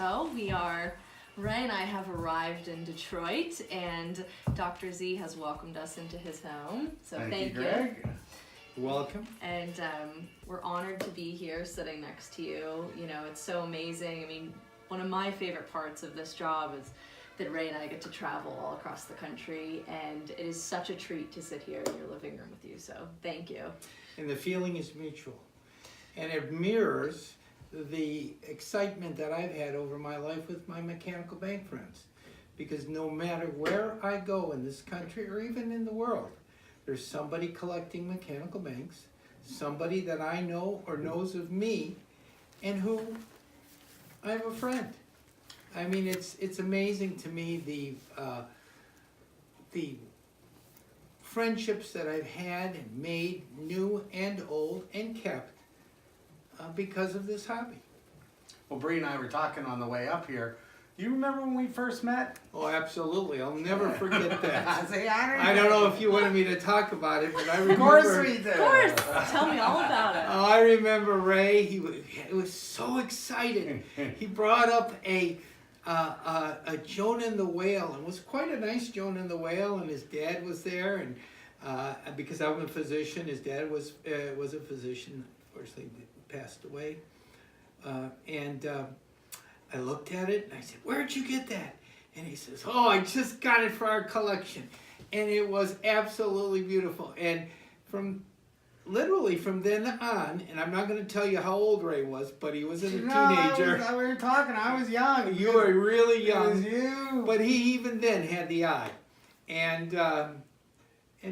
So Ray and I have arrived in Detroit, and Dr. Z has welcomed us into his home. So thank you. Greg. Welcome. And we're honored to be here sitting next to you. You know, it's so amazing. I mean, one of my favorite parts of this job is that Ray and I get to travel all across the country, and it is such a treat to sit here in your living room with you. So thank you. And the feeling is mutual. And it mirrors the excitement that I've had over my life with my mechanical bank friends. Because no matter where I go in this country or even in the world, there's somebody collecting mechanical banks, somebody that I know or knows of me, and who I have a friend. I mean, it's amazing to me the friendships that I've had and made, new and old, and kept because of this hobby. Well, Bre and I were talking on the way up here. Do you remember when we first met? Oh, absolutely. I'll never forget that. See, I don't know if you wanted me to talk about it, but I remember. Of course we do. Of course. Tell me all about it. Oh, I remember Ray. He was so excited. He brought up a Jonah and the Whale, and it was quite a nice Jonah and the Whale, and his dad was there, and because I'm a physician, his dad was a physician. Unfortunately, passed away, and I looked at it and I said, "Where'd you get that?" And he says, "Oh, I just got it for our collection," and it was absolutely beautiful. And literally from then on, and I'm not going to tell you how old Ray was, but he was a teenager. We were talking. I was young. You were really young. It was you. But he even then had the eye, and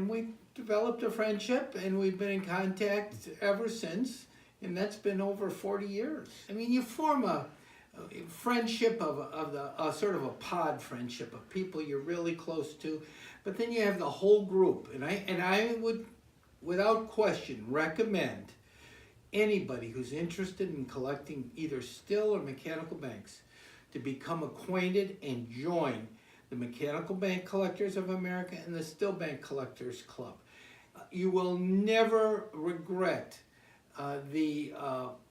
we developed a friendship, and we've been in contact ever since, and that's been over 40 years. I mean, you form a friendship of a sort of a pod friendship of people you're really close to, but then you have the whole group, and I would, without question, recommend anybody who's interested in collecting either still or mechanical banks to become acquainted and join the Mechanical Bank Collectors of America and the Still Bank Collectors Club. You will never regret the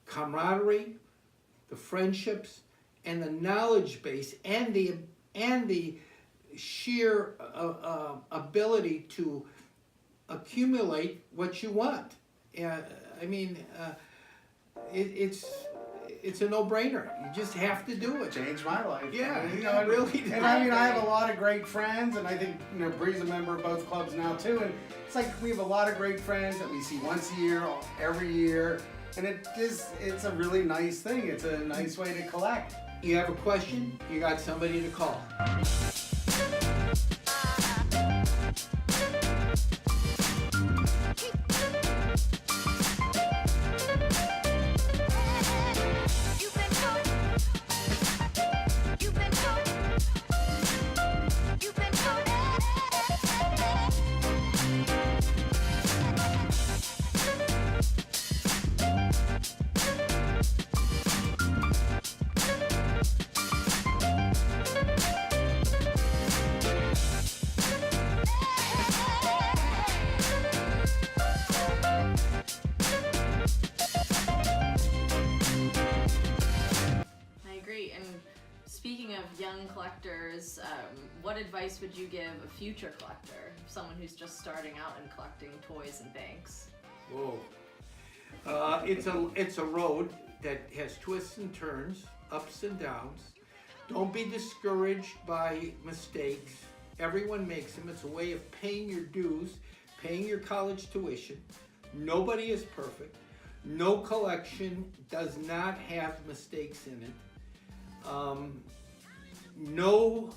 camaraderie, the friendships, and the knowledge base, and the sheer ability to accumulate what you want. I mean, it's a no-brainer. You just have to do it. Changed my life. Yeah, I mean, it really did. And I mean, I have a lot of great friends, and I think Bre's a member of both clubs now too. And it's like we have a lot of great friends that we see once a year, every year, and it's a really nice thing. It's a nice way to collect. You have a question, you got somebody to call. Speaking of young collectors, what advice would you give a future collector, someone who's just starting out in collecting toys and banks? Whoa. It's a road that has twists and turns, ups and downs. Don't be discouraged by mistakes. Everyone makes them. It's a way of paying your dues, paying your college tuition. Nobody is perfect. No collection does not have mistakes in it. Know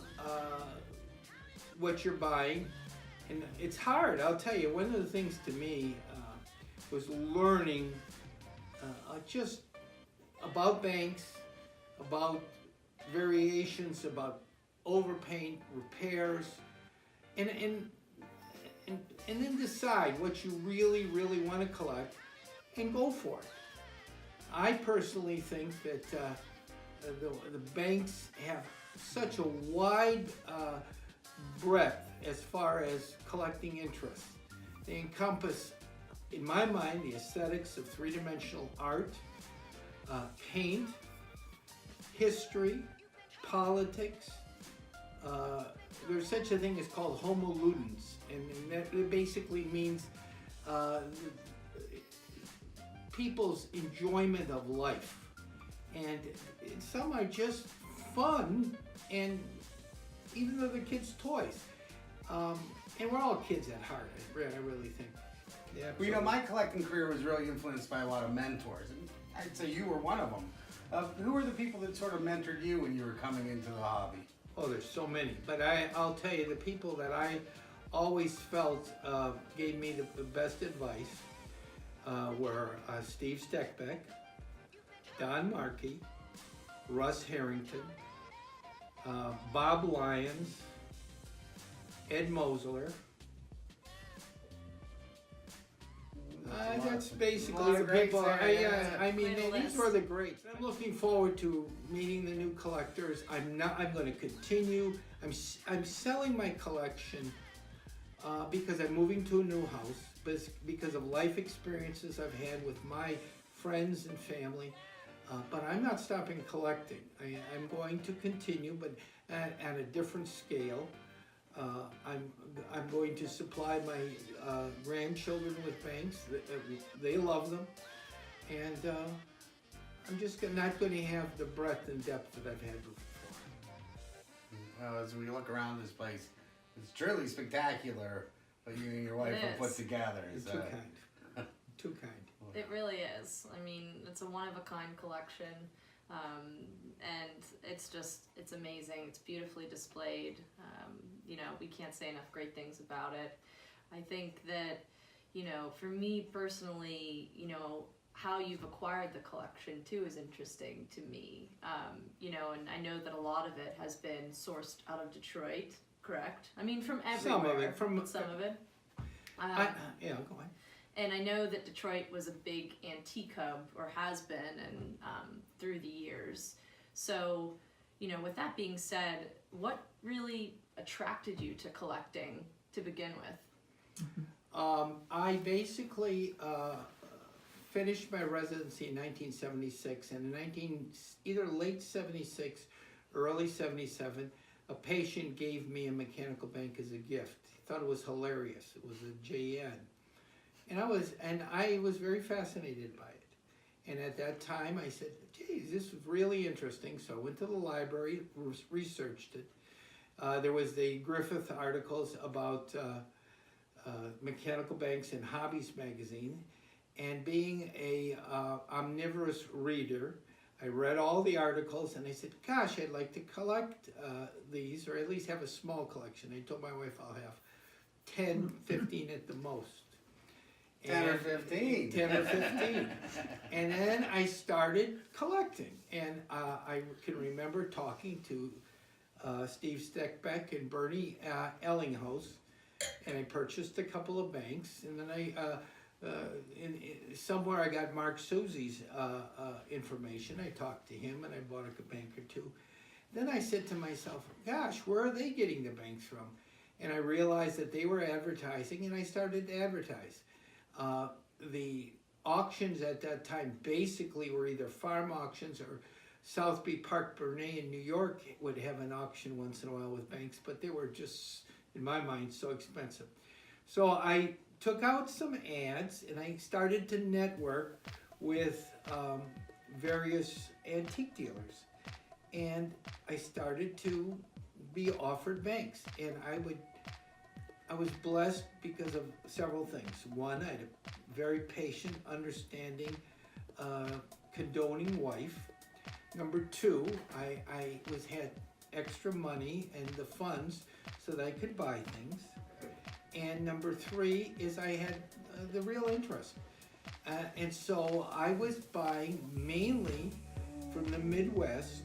what you're buying, and it's hard. I'll tell you, one of the things to me was learning just about banks, about variations, about overpaint, repairs, and then decide what you really want to collect and go for it. I personally think that the banks have such a wide breadth as far as collecting interest. They encompass, in my mind, the aesthetics of three-dimensional art, paint, history, politics. There's such a thing as called homo ludens, and that it basically means people's enjoyment of life. And some are just fun, and even though they're kids' toys. And we're all kids at heart, I really think. Yeah, Well, you know, my collecting career was really influenced by a lot of mentors, and I'd say you were one of them. Who were the people that sort of mentored you when you were coming into the hobby? Oh, there's so many. But I'll tell you, the people that I always felt gave me the best advice were Steve Steckbeck, Don Markey, Russ Harrington, Bob Lyons, Ed Mosler. That's basically the people. I mean, these were the greats. I'm looking forward to meeting the new collectors. I'm going to continue. I'm selling my collection because I'm moving to a new house, but because of life experiences I've had with my friends and family. But I'm not stopping collecting. I'm going to continue, but at a different scale. I'm going to supply my grandchildren with banks. They love them, and I'm just not going to have the breadth and depth that I've had before. Well, as we look around this place, it's truly spectacular what you and your wife have put together. You're too kind. Too kind. It really is. I mean, it's a one-of-a-kind collection. And it's amazing. It's beautifully displayed. You know, we can't say enough great things about it. I think that, you know, for me personally, you know, how you've acquired the collection too is interesting to me. You know, and I know that a lot of it has been sourced out of Detroit, correct? I mean, from everywhere. Some of it. Yeah, go on. And I know that Detroit was a big antique hub, or has been, and through the years. So, you know, with that being said, what really attracted you to collecting to begin with? I basically finished my residency in 1976, and in either late 76 or early 77, a patient gave me a mechanical bank as a gift. He thought it was hilarious. It was a JN. And I was very fascinated by it. And at that time I said, geez, this is really interesting. So I went to the library, researched it. There was the Griffith articles about mechanical banks in Hobbies magazine. And being a omnivorous reader, I read all the articles and I said, gosh, I'd like to collect these, or at least have a small collection. I told my wife I'll have 10, 15 at the most. 10 or 15. 10 or 15. And then I started collecting. And I can remember talking to Steve Steckbeck and Bernie Ellinghaus, and I purchased a couple of banks. And then somewhere I got Mark Susie's information. I talked to him and I bought a bank or two. Then I said to myself, gosh, where are they getting the banks from? And I realized that they were advertising, and I started to advertise. The auctions at that time basically were either farm auctions, or Southby Park Bernay in New York would have an auction once in a while with banks, but they were just, in my mind, so expensive. So I took out some ads and I started to network with various antique dealers. And I started to be offered banks, and I was blessed because of several things. One, I had a very patient, understanding, condoning wife. Number two, I had extra money and the funds so that I could buy things. And number three is I had the real interest. And so I was buying mainly from the Midwest,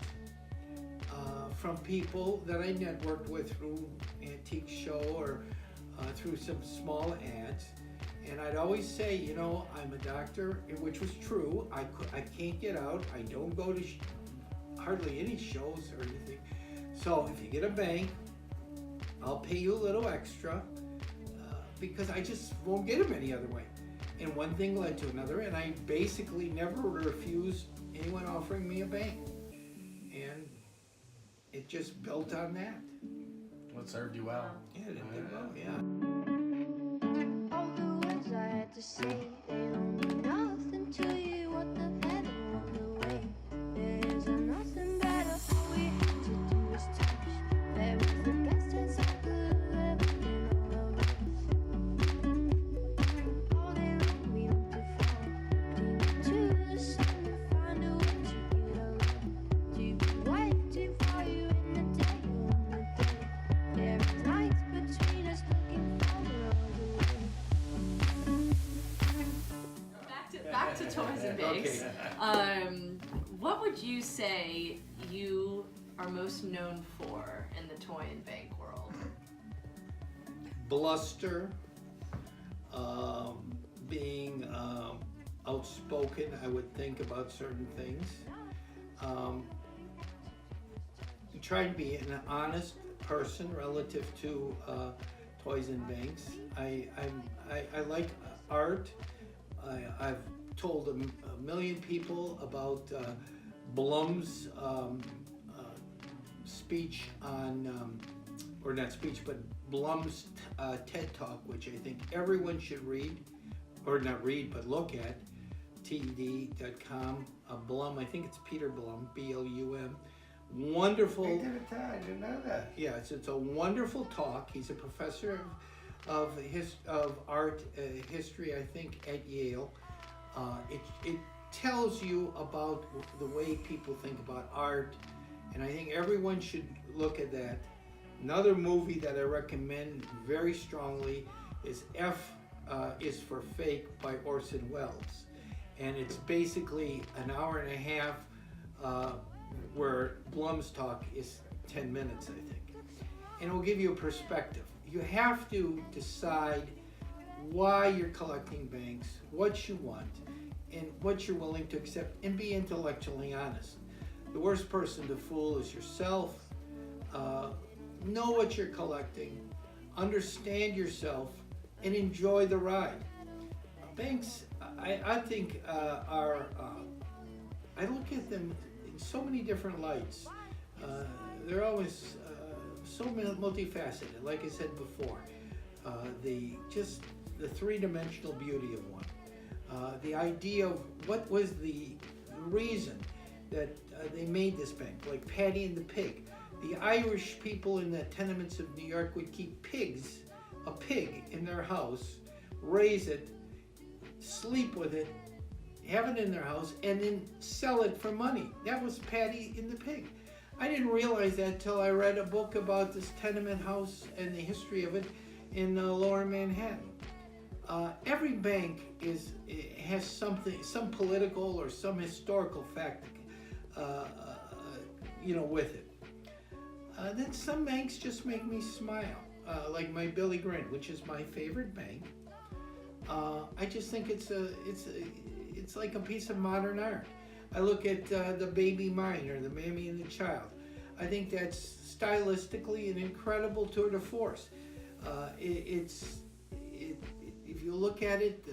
from people that I networked with through Antique Show or through some small ads. And I'd always say, you know, I'm a doctor, which was true. I can't get out. I don't go to hardly any shows or anything. So if you get a bank, I'll pay you a little extra because I just won't get them any other way. And one thing led to another, and I basically never refused anyone offering me a bank. and it just built on that. What served you well? Yeah, it did well, yeah. All the words I had to say, they don't mean nothing to you. What the hell along the way? There isn't nothing better. All we had to do was touch. That was the best chance I could have ever been all of us. All day long we went to fall, clinging to the sun to find a way to get along. To be waiting for you in the day on the day. There is nights between us looking for Back to toys and bakes. Okay. What would you say you are most known for in the toy and bank world? Bluster, being outspoken, I would think, about certain things. Try to be an honest person relative to toys and banks. I like art. I've told a million people about Blum's speech on, or not speech, but Blum's TED Talk, which I think everyone should read, or not read, but look at, TED.com. Blum, I think it's Peter Blum, B-L-U-M. Wonderful. They did it, I didn't know that. Yeah, it's a wonderful talk. He's a professor of art history, I think, at Yale. It tells you about the way people think about art, and I think everyone should look at that. Another movie that I recommend very strongly is F is for Fake by Orson Welles, and it's basically an hour and a half where Blum's talk is 10 minutes, I think. And it will give you a perspective. You have to decide why you're collecting banks, what you want, and what you're willing to accept, and be intellectually honest. The worst person to fool is yourself. Know what you're collecting, understand yourself, and enjoy the ride. Banks, I think, are, I look at them in so many different lights. They're always so multifaceted, like I said before. The three-dimensional beauty of one. The idea of what was the reason that they made this bank, like Patty and the Pig. The Irish people in the tenements of New York would keep a pig in their house, raise it, sleep with it, have it in their house, and then sell it for money. That was Patty and the Pig. I didn't realize that till I read a book about this tenement house and the history of it in lower Manhattan. Every bank has some political or some historical fact, with it. Then some banks just make me smile, like my Billy Grin, which is my favorite bank. I just think it's like a piece of modern art. I look at the Baby Mine or the Mammy and the Child. I think that's stylistically an incredible tour de force. If you look at it,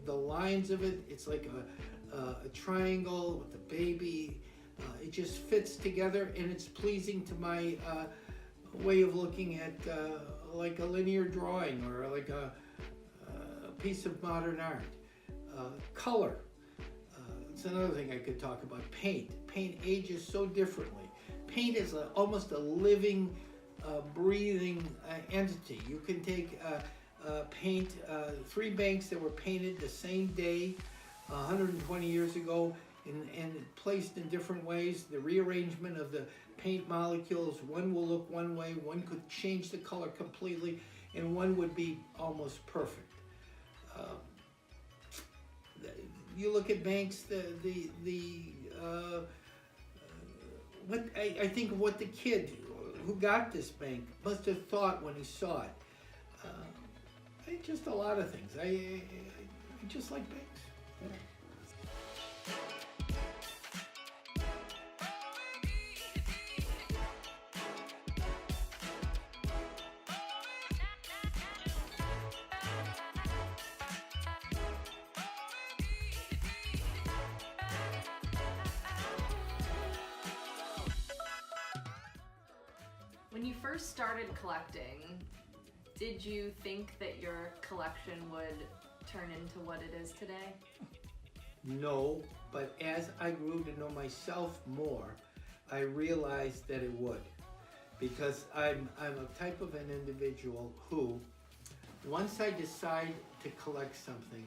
the lines of it, it's like a triangle with the baby. It just fits together, and it's pleasing to my way of looking at like a linear drawing or like a piece of modern art. Color. It's another thing I could talk about. Paint. Paint ages so differently. Paint is almost a living, breathing entity. You can take paint, 3 banks that were painted the same day 120 years ago and placed in different ways. The rearrangement of the paint molecules, one will look one way, one could change the color completely, and one would be almost perfect. You look at banks, I think what the kid who got this bank must have thought when he saw it. Just a lot of things. I just like banks. Yeah. first started collecting, did you think that your collection would turn into what it is today? No, but as I grew to know myself more, I realized that it would. Because I'm a type of an individual who, once I decide to collect something,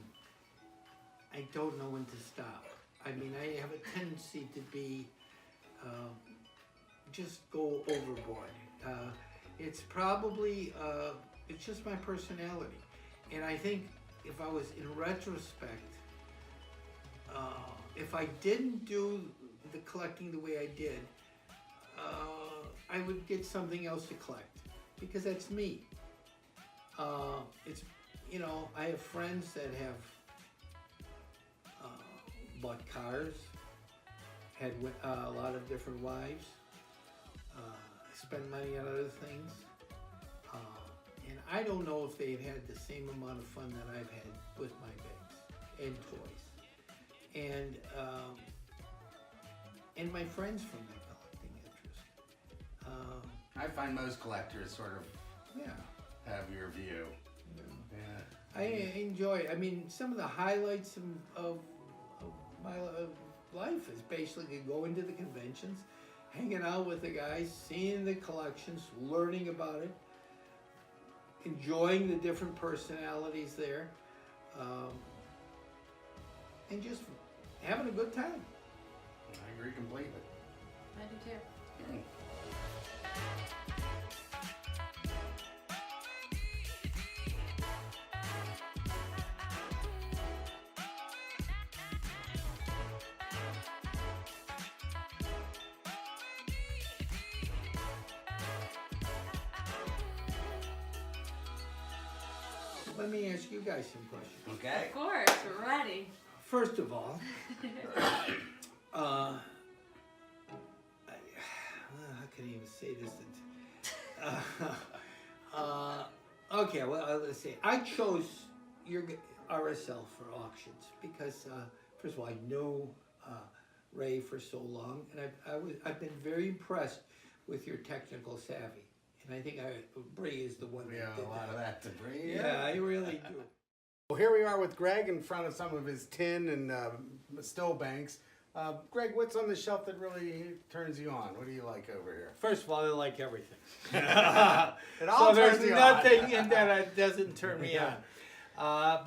I don't know when to stop. I mean, I have a tendency to be, just go overboard. It's probably, it's just my personality. And I think if I was in retrospect, if I didn't do the collecting the way I did, I would get something else to collect, because that's me. It's, you know, I have friends that have bought cars, had a lot of different wives, spent money on other things, and I don't know if they've had the same amount of fun that I've had with my bags and toys, and my friends from that collecting interest. I find most collectors sort of Yeah. have your view. Yeah. I enjoy. I mean, some of the highlights of my life is basically going to the conventions, hanging out with the guys, seeing the collections, learning about it, enjoying the different personalities there, and just having a good time. I agree completely. I do too. Let me ask you guys some questions. Okay. Of course, we're ready. First of all, how can I even say this? Okay, well, let's see. I chose your RSL for auctions because, first of all, I know Ray for so long, and I've been very impressed with your technical savvy. And I think Bre is the one We that have did a lot of that to bring. Yeah, I really do. Well, here we are with Greg in front of some of his tin and still banks. Greg, what's on the shelf that really turns you on? What do you like over here? First of all, I like everything. It all So there's turns you nothing on. in there that doesn't turn me on.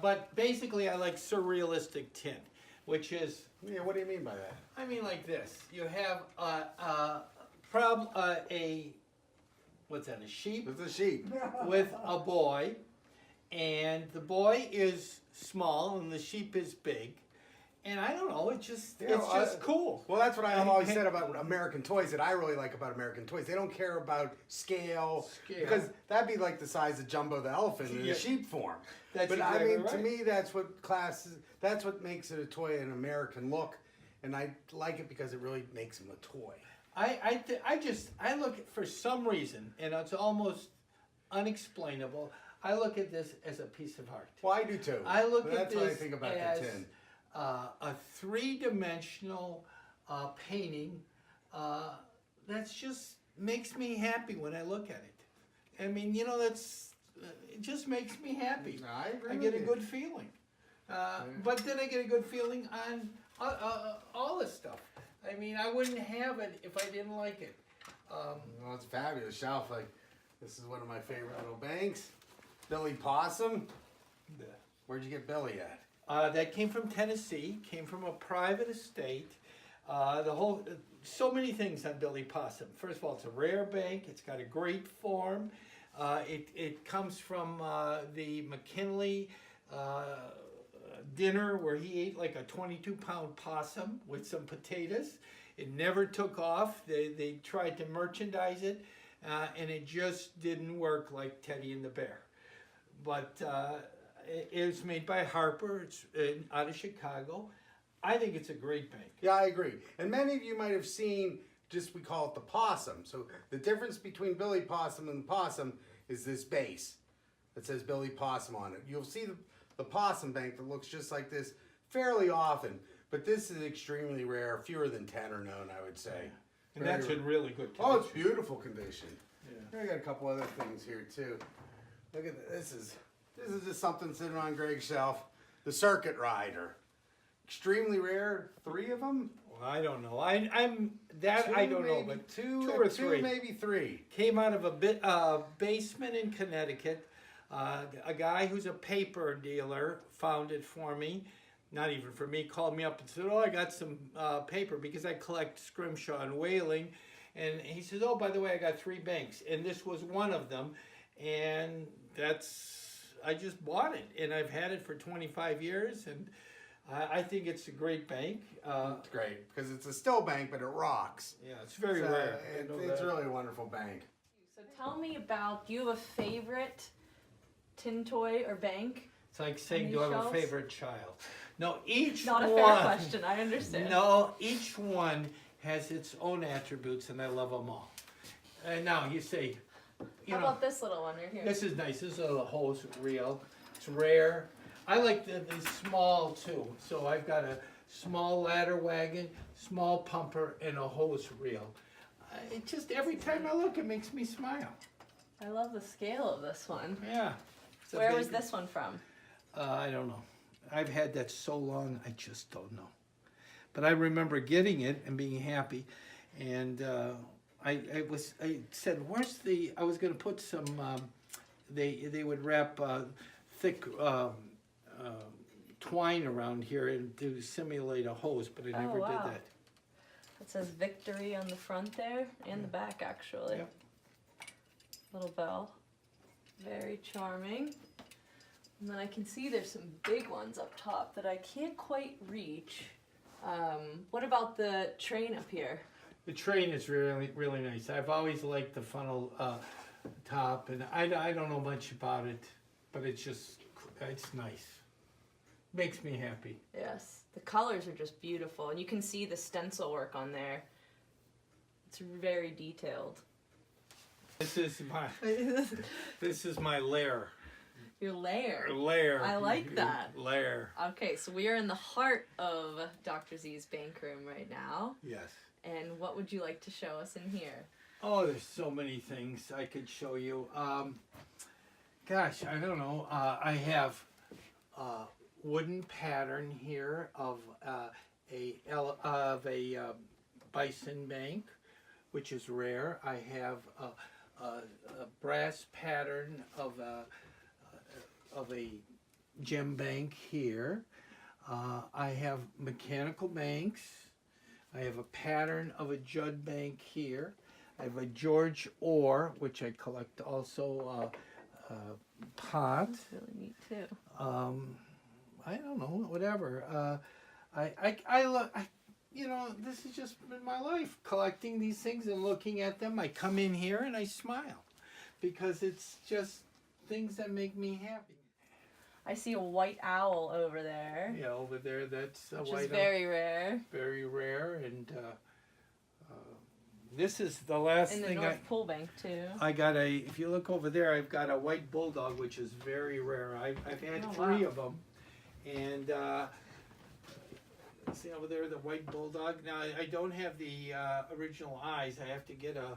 But basically, I like surrealistic tin, which is, Yeah, what do you mean by that? I mean, like this. You have what's that? A sheep It's a sheep. with a boy, and the boy is small and the sheep is big. And I don't know, it's just cool. Well, that's what I've always said about American toys that I really like about American toys. They don't care about scale. Because that'd be like the size of Jumbo the elephant in Yeah. a sheep form. That's But exactly I mean, right. to me, that's what makes it a toy, an American look. And I like it because it really makes them a toy. I look at, for some reason, and it's almost unexplainable, I look at this as a piece of art. Well, I do too. I look at That's this what I think about as the tin. A thredimensional painting that just makes me happy when I look at it. I mean, you know, it just makes me happy. I agree I with get a you. good feeling. But then I get a good feeling on all this stuff. I mean, I wouldn't have it if I didn't like it. Well, it's a fabulous shelf. Like, this is one of my favorite little banks. Billy Possum. Where'd you get Billy at? That came from Tennessee, came from a private estate. So many things on Billy Possum. First of all, it's a rare bank. It's got a great form. It comes from the McKinley dinner where he ate like a 22-pound possum with some potatoes. It never took off. They tried to merchandise it, and it just didn't work like Teddy and the Bear. But it's made by Harper. It's out of Chicago. I think it's a great bank. Yeah, I agree. And many of you might have seen, we call it the possum. So the difference between Billy Possum and the possum is this base that says Billy Possum on it. You'll see the possum bank that looks just like this fairly often, but this is extremely rare. Fewer than 10 are known, I would say. And that's in really good condition. Oh, it's beautiful condition. I got a couple other things here too. Look at this. This is just something sitting on Greg's shelf. The Circuit Rider. Extremely rare. 3 of them. Well, I don't know. I don't know, but two or three, maybe 3. Came out of a basement in Connecticut. A guy who's a paper dealer found it for me. Not even for me. Called me up and said, "Oh, I got some paper because I collect scrimshaw and whaling." And he said, "Oh, by the way, I got 3 banks, and this was one of them." And I just bought it, and I've had it for 25 years, and I think it's a great bank. It's great because it's a still bank, but it rocks. Yeah, it's very rare. It's really a wonderful bank. So tell me about, do you have a favorite tin toy or bank? It's like saying, Any do I have shells? a favorite child? No, each Not a one. fair question, I understand. No, each one has its own attributes, and I love them all. And now you say, How about this little one right here? this is nice. This is a hose reel. It's rare. I like the small too. So I've got a small ladder wagon, small pumper, and a hose reel. It just, every time I look, it makes me smile. I love the scale of this one. Yeah. It's a Where was baby. this one from? I don't know. I've had that so long, I just don't know. But I remember getting it and being happy, and I said, "Where's the?" I was going to put some. They would wrap thick twine around here and to simulate a hose, but I never wow. did that. It says Victory on the front there and the back actually. Yep. Little bell. Very charming. And then I can see there's some big ones up top that I can't quite reach. What about the train up here? The train is really, really nice. I've always liked the funnel top, and I don't know much about it, but it's nice. Makes me happy. Yes, the colors are just beautiful, and you can see the stencil work on there. It's very detailed. This is my lair. Your lair. Lair. I like that. Lair. Okay, so we are in the heart of Dr. Z's bank room right now. Yes. And what would you like to show us in here? Oh, there's so many things I could show you. Gosh, I don't know. I have wooden pattern here of a bison bank, which is rare. I have a brass pattern of a gem bank here. I have mechanical banks. I have a pattern of a Judd bank here. I have a George Orr, which I collect also, pot. That's really neat too. I don't know, whatever. This has just been my life, collecting these things and looking at them. I come in here and I smile because it's just things that make me happy. I see a white owl over there. Yeah, over there, that's a Which white is very rare. very rare, and this is the last In the thing North Pool Bank too. I got if you look over there, I've got a white bulldog, which is very rare. I've had Oh, 3 wow. of them, and see over there, the white bulldog. Now I don't have the original eyes. I have to get a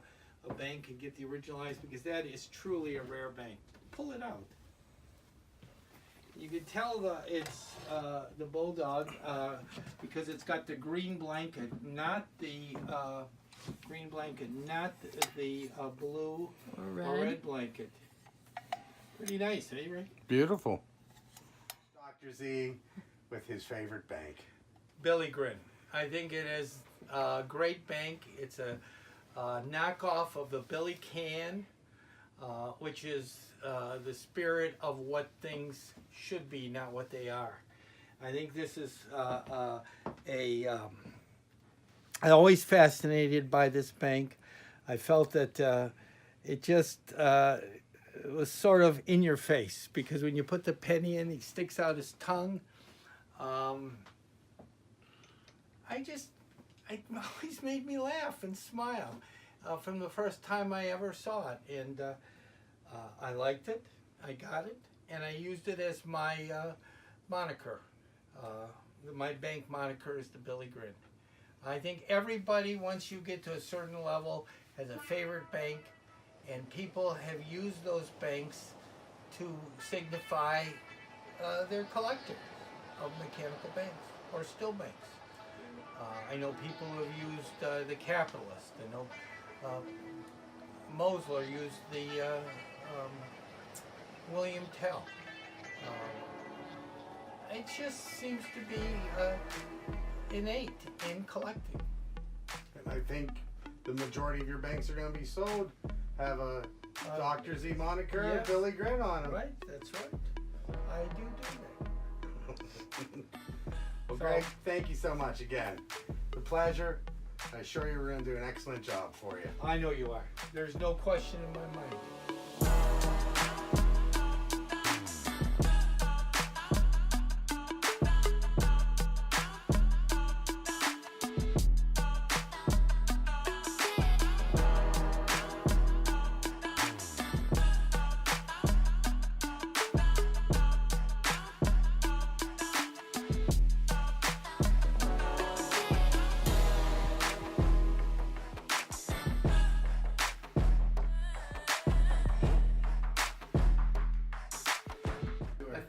bank and get the original eyes because that is truly a rare bank. Pull it out. You can tell it's the bulldog because it's got the green blanket, not the green blanket, not the blue Or or red blanket. Pretty nice, eh, Ray? Beautiful. Dr. Z with his favorite bank. Billy Grin. I think it is a great bank. It's a knockoff of the Billy Can, which is the spirit of what things should be, not what they are. I think this is I'm always fascinated by this bank. I felt that it just was sort of in your face because when you put the penny in, he sticks out his tongue. It always made me laugh and smile from the first time I ever saw it. And I liked it, I got it, and I used it as my moniker. My bank moniker is the Billy Grin. I think everybody, once you get to a certain level, has a favorite bank, And people have used those banks to signify their collector of mechanical banks or still banks. I know people who have used the Capitalist. I know Mosler used the William Tell. It just seems to be innate in collecting. And I think the majority of your banks are going to be sold have a Dr. Z moniker yes. or Billy Grin on them. Right, that's right. I do that. Well, Greg, thank you so much again. The pleasure. I assure you we're going to do an excellent job for you. I know you are. There's no question in my mind.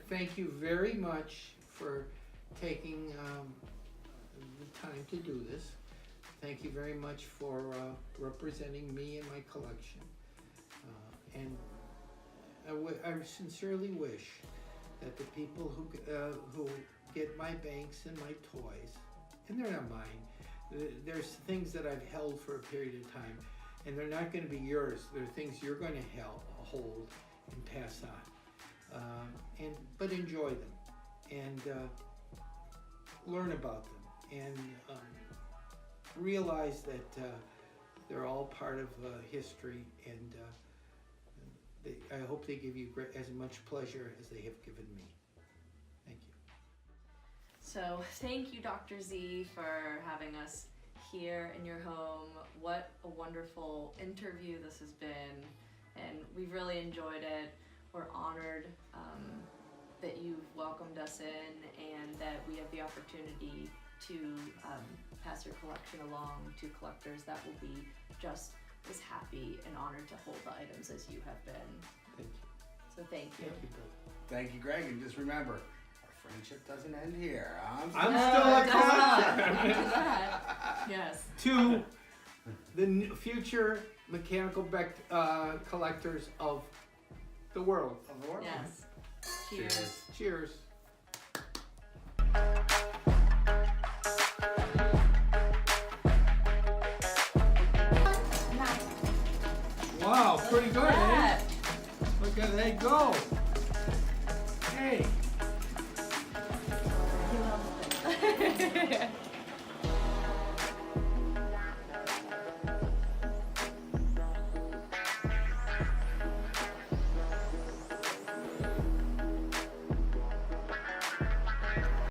Thank you very much for taking the time to do this. Thank you very much for representing me and my collection. And I sincerely wish that the people who get my banks and my toys, and they're not mine, there's things that I've held for a period of time, and they're not going to be yours. They're things you're going to hold and pass on. But enjoy them and learn about them and realize that they're all part of history, and I hope they give you as much pleasure as they have given me. Thank you. So thank you, Dr. Z, for having us here in your home. What a wonderful interview this has been, and we've really enjoyed it. We're honored that you've welcomed us in and that we have the opportunity to pass your collection along to collectors that will be just as happy and honored to hold the items as you have been. Thank you. So thank you. Thank you, Bill. Thank you, Greg. And just remember, our friendship doesn't end here. I'm I'm No, still it a does not. collector. It does not. Yes. To the future mechanical collectors of the world. of the world. Yes. Cheers. Cheers. Wow, pretty good, eh? Yeah. Look at that go. Hey.